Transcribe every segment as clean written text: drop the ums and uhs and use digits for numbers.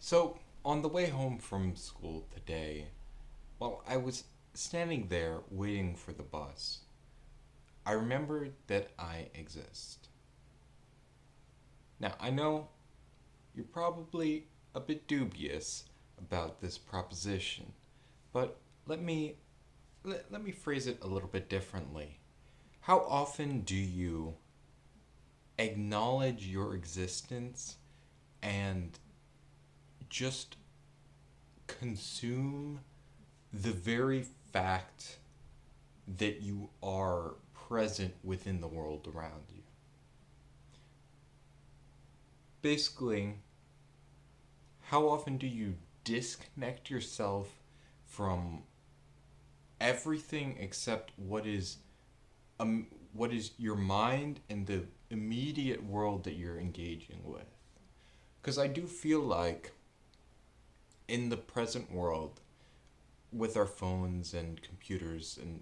So, on the way home from school today, while I was standing there waiting for the bus, I remembered that I exist. Now, I know you're probably a bit dubious about this proposition, but let me let me phrase it a little bit differently. How often do you acknowledge your existence and just consume the very fact that you are present within the world around you? Basically, how often do you disconnect yourself from everything except what is your mind and the immediate world that you're engaging with? Because I do feel like in the present world, with our phones and computers and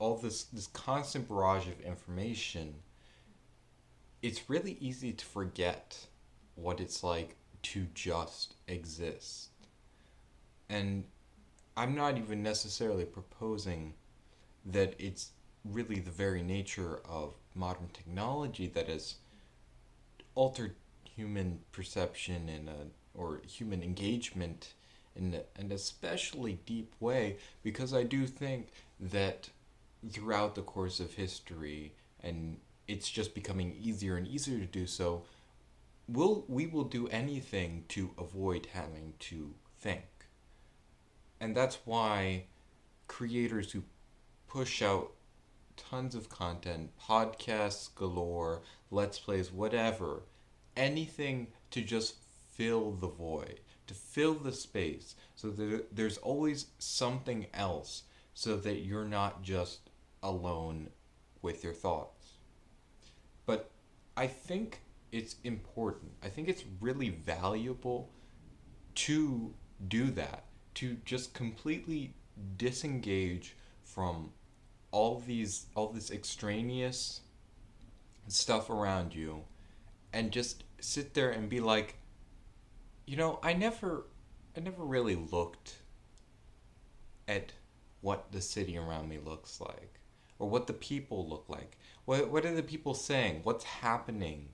all this constant barrage of information, it's really easy to forget what it's like to just exist. And I'm not even necessarily proposing that it's really the very nature of modern technology that has altered human perception or human engagement in an especially deep way, because I do think that throughout the course of history, and it's just becoming easier and easier to do so, we will do anything to avoid having to think. And that's why creators who push out tons of content, podcasts galore, let's plays, whatever, anything to just fill the void, to fill the space, so that there's always something else, so that you're not just alone with your thoughts. But I think it's important. I think it's really valuable to do that, to just completely disengage from all this extraneous stuff around you, and just sit there and be like, I never really looked at what the city around me looks like, or what the people look like. What are the people saying? What's happening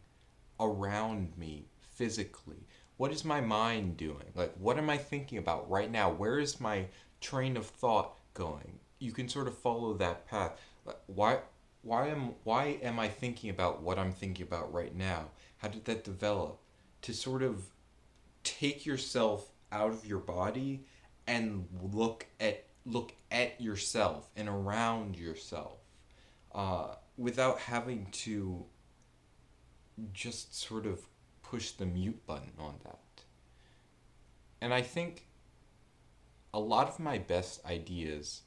around me physically? What is my mind doing? Like, what am I thinking about right now? Where is my train of thought going? You can sort of follow that path. Like, why am I thinking about what I'm thinking about right now? How did that develop? To sort of take yourself out of your body and look at yourself and around yourself, without having to just sort of push the mute button on that. And I think a lot of my best ideas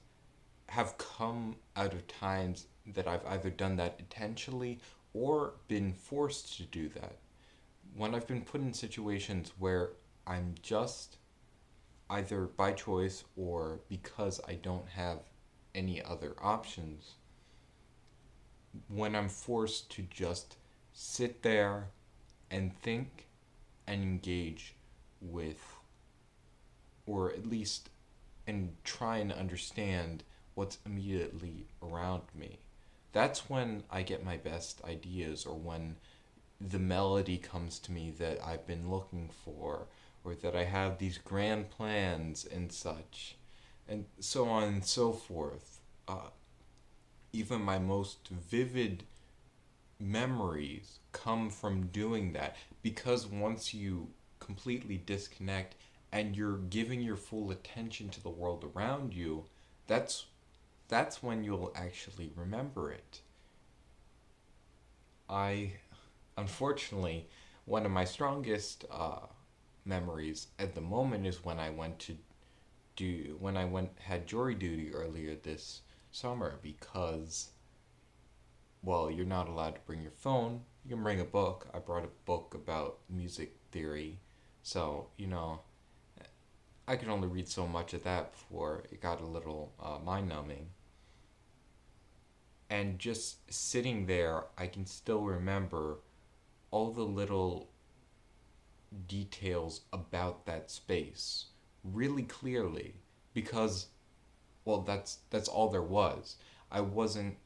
have come out of times that I've either done that intentionally or been forced to do that. When I've been put in situations where I'm just, either by choice or because I don't have any other options, when I'm forced to just sit there and think and engage with, or at least, and try and understand what's immediately around me. That's when I get my best ideas, or when the melody comes to me that I've been looking for, or that I have these grand plans and such, and so on and so forth. Even my most vivid memories come from doing that, because once you completely disconnect and you're giving your full attention to the world around you, that's that's when you'll actually remember it. I Unfortunately, one of my strongest memories at the moment is when I went had jury duty earlier this summer, because, well, you're not allowed to bring your phone. You can bring a book. I brought a book about music theory, so I could only read so much of that before it got a little mind numbing. And just sitting there, I can still remember all the little details about that space really clearly because, well, that's all there was. I wasn't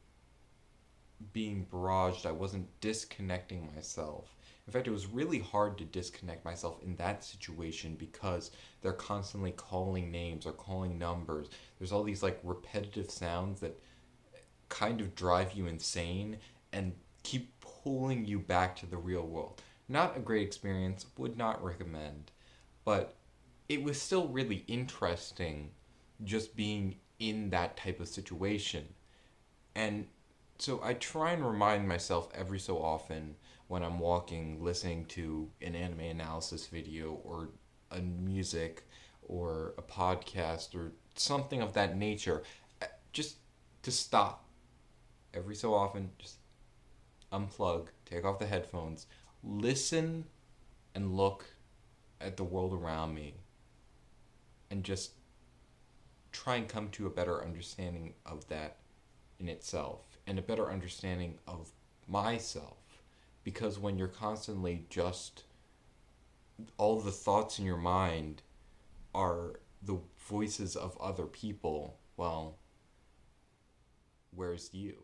being barraged. I wasn't disconnecting myself. In fact, it was really hard to disconnect myself in that situation because they're constantly calling names or calling numbers. There's all these like repetitive sounds that kind of drive you insane and keep pulling you back to the real world. Not a great experience, would not recommend, but it was still really interesting just being in that type of situation. And so I try and remind myself every so often when I'm walking, listening to an anime analysis video or a music or a podcast or something of that nature, just to stop every so often, just unplug, take off the headphones, listen and look at the world around me and just try and come to a better understanding of that in itself and a better understanding of myself. Because when you're constantly just, all the thoughts in your mind are the voices of other people, well, where's you?